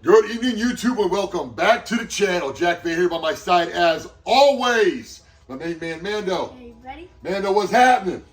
Good evening, YouTube, and welcome back to the channel. Jack Vader here by my side, as always. My main man, Mando. Are you ready? Mando, what's happening?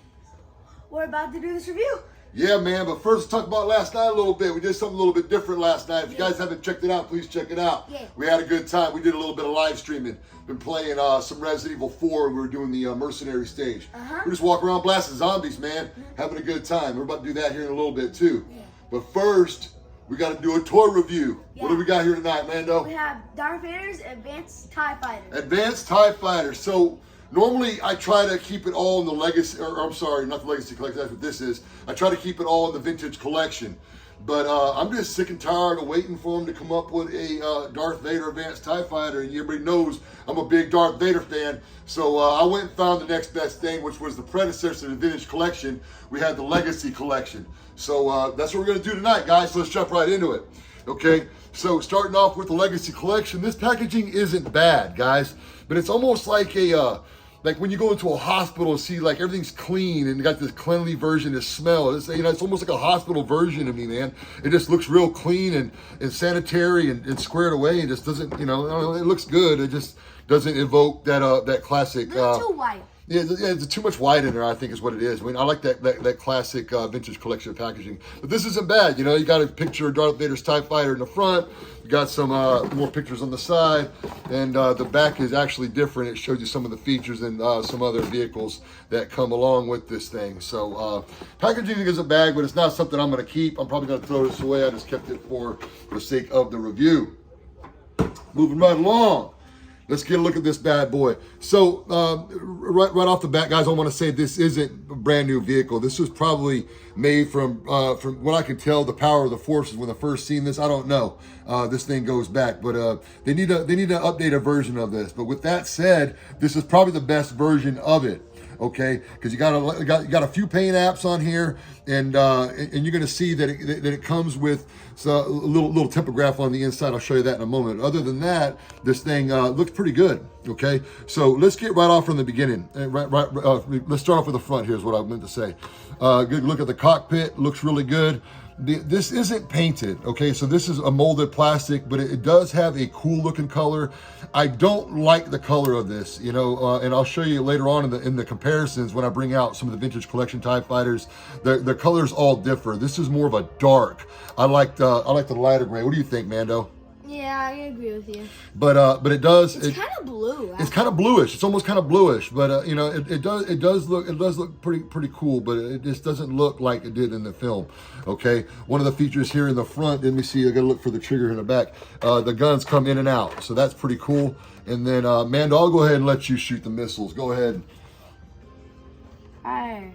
We're about to do this review. Yeah, man, but first, let's talk about last night a little bit. We did something a little bit different last night. If you guys haven't checked it out, please check it out. Yeah. We had a good time. We did a little bit of live streaming. Been playing some Resident Evil 4, and we were doing the mercenary stage. We just walk around blasting zombies, man, having a good time. We're about to do that here in a little bit, too. Yeah. But first, we got to do a toy review. Yeah. What do we got here tonight, Mando? We have Darth Vader's Advanced TIE Fighter. Advanced TIE Fighter. So normally I try to keep it all in the legacy, or I'm sorry, not the legacy collection, that's what this is. I try to keep it all in the vintage collection. But I'm just sick and tired of waiting for them to come up with a Darth Vader Advanced TIE Fighter. And everybody knows I'm a big Darth Vader fan. So I went and found the next best thing, which was the predecessor to the vintage collection. We had the legacy collection. So that's what we're going to do tonight, guys. So let's jump right into it. Okay, so starting off with the legacy collection, this packaging isn't bad, guys. But it's almost like a... like when you go into a hospital and see like everything's clean and you got this cleanly version of smell. It's, you know, it's almost like a hospital version of me, man. It just looks real clean and sanitary and squared away. It just doesn't, you know, it looks good. It just doesn't evoke that classic. Too white. Yeah, it's too much white in there, I think is what it is. I mean, I like that classic vintage collection packaging. But this isn't bad, you know. You got a picture of Darth Vader's TIE Fighter in the front. You got some more pictures on the side. And the back is actually different. It shows you some of the features and some other vehicles that come along with this thing. So packaging isn't bad, but it's not something I'm going to keep. I'm probably going to throw this away. I just kept it for the sake of the review. Moving right along. Let's get a look at this bad boy. So right off the bat, guys, I want to say this isn't a brand new vehicle. This was probably made from what I can tell, the power of the forces when I first seen this. I don't know. This thing goes back, but they need to update a version of this. But with that said, this is probably the best version of it. Okay, because you got a few paint apps on here, and you're going to see that it comes with a little typograph on the inside. I'll show you that in a moment. Other than that, this thing looks pretty good. Okay, so let's get right off from the beginning. Let's start off with the front. Here's what I meant to say. Good look at the cockpit. Looks really good. This isn't painted, okay? So this is a molded plastic, but it does have a cool looking color. I don't like the color of this, you know, and I'll show you later on in the comparisons when I bring out some of the vintage collection TIE Fighters. The colors all differ. This is more of a dark. I like the lighter gray. What do you think, Mando? Yeah, I agree with you. But it does. It's kind of blue. It's kind of bluish. It's almost kind of bluish, but you know, it does look pretty cool. But it just doesn't look like it did in the film. Okay, one of the features here in the front. Let me see. I got to look for the trigger in the back. The guns come in and out, so that's pretty cool. And then Mando, I'll go ahead and let you shoot the missiles. Go ahead. Fire.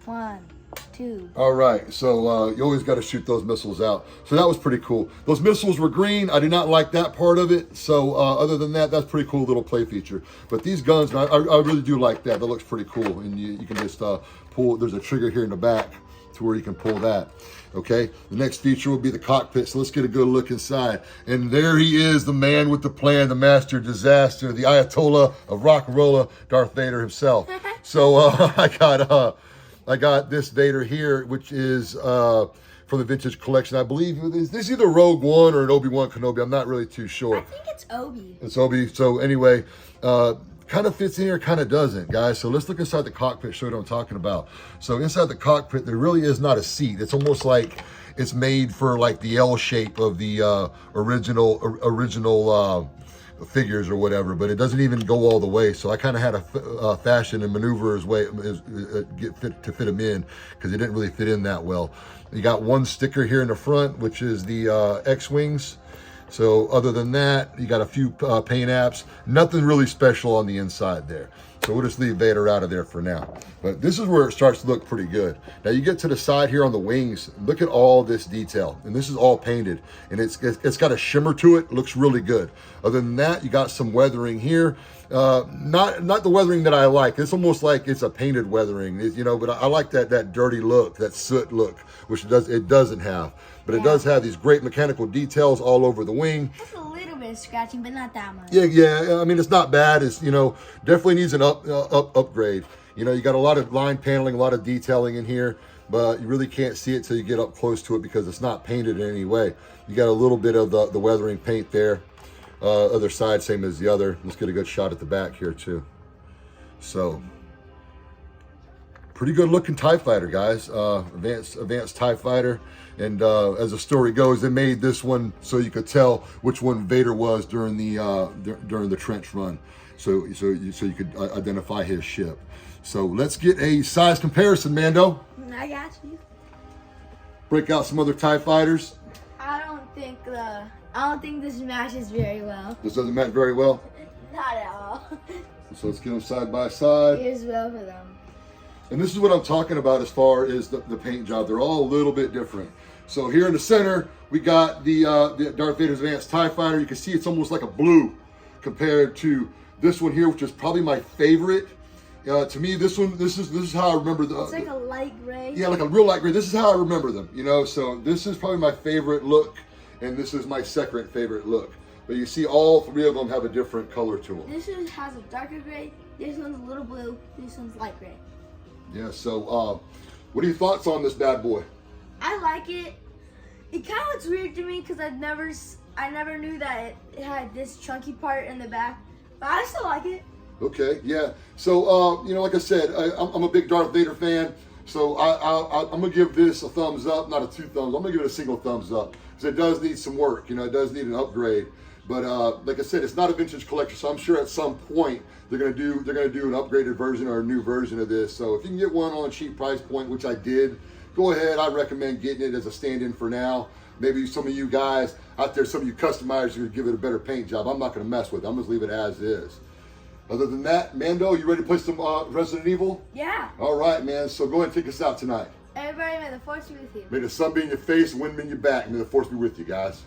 1, 2. All right, so you always got to shoot those missiles out. So that was pretty cool. Those missiles were green. I did not like that part of it. So other than that, that's pretty cool little play feature. But these guns, I really do like that. That looks pretty cool. And you can just pull. There's a trigger here in the back to where you can pull that. Okay, the next feature will be the cockpit. So let's get a good look inside. And there he is, the man with the plan, the master of disaster, the Ayatollah of rock and rolla, Darth Vader himself. So I got this Vader here, which is from the vintage collection. I believe this is either Rogue One or an Obi-Wan Kenobi. I'm not really too sure. I think it's Obi. It's Obi. So anyway, kind of fits in here, kind of doesn't, guys. So let's look inside the cockpit, show you what I'm talking about. So inside the cockpit, there really is not a seat. It's almost like it's made for like the L shape of the original figures or whatever, but it doesn't even go all the way. So I kind of had a fashion and maneuver his way to fit him in, because it didn't really fit in that well. You got one sticker here in the front, which is the X-Wings. So other than that, you got a few paint apps. Nothing really special on the inside there. So we'll just leave Vader out of there for now. But this is where it starts to look pretty good. Now you get to the side here on the wings, look at all this detail. And this is all painted. And it's got a shimmer to it, looks really good. Other than that, you got some weathering here. Not the weathering that I like. It's almost like it's a painted weathering, you know, but I like that dirty look, that soot look, which it doesn't have. But it does have these great mechanical details all over the wing. Just a little bit of scratching, but not that much. Yeah. I mean, it's not bad. It's, you know, definitely needs an upgrade. You know, you got a lot of line paneling, a lot of detailing in here. but you really can't see it till you get up close to it because it's not painted in any way. You got a little bit of the weathering paint there. Other side, same as the other. Let's get a good shot at the back here too. So, pretty good looking TIE fighter, guys. Advanced TIE fighter. And as the story goes, they made this one so you could tell which one Vader was during the trench run. So you could identify his ship. So let's get a size comparison, Mando. I got you. Break out some other TIE fighters. I don't think this matches very well. This doesn't match very well. Not at all. So let's get them side by side. Here's well for them. And this is what I'm talking about as far as the paint job. They're all a little bit different. So here in the center, we got the Darth Vader's Advanced TIE Fighter. You can see it's almost like a blue compared to this one here, which is probably my favorite. To me, this is how I remember the. It's like a light gray. Yeah, like a real light gray. This is how I remember them, you know. So this is probably my favorite look, and this is my second favorite look. But you see, all three of them have a different color to them. This one has a darker gray. This one's a little blue. This one's light gray. Yeah. So, what are your thoughts on this bad boy? I like it. It kind of looks weird to me because I never knew that it had this chunky part in the back, but I still like it. Okay, yeah. So, you know, like I said, I'm a big Darth Vader fan. So I'm gonna give this a thumbs up, not a 2 thumbs. I'm gonna give it a single thumbs up because it does need some work. You know, it does need an upgrade. But like I said, it's not a vintage collector, so I'm sure at some point they're gonna do an upgraded version or a new version of this. So if you can get one on a cheap price point, which I did, go ahead. I recommend getting it as a stand-in for now. Maybe some of you guys out there, some of you customizers, are gonna give it a better paint job. I'm not gonna mess with it. I'm just leave it as is. Other than that, Mando, you ready to play some Resident Evil? Yeah. All right, man. So go ahead and take us out tonight. Everybody, may the force be with you. May the sun be in your face and wind be in your back. May the force be with you, guys.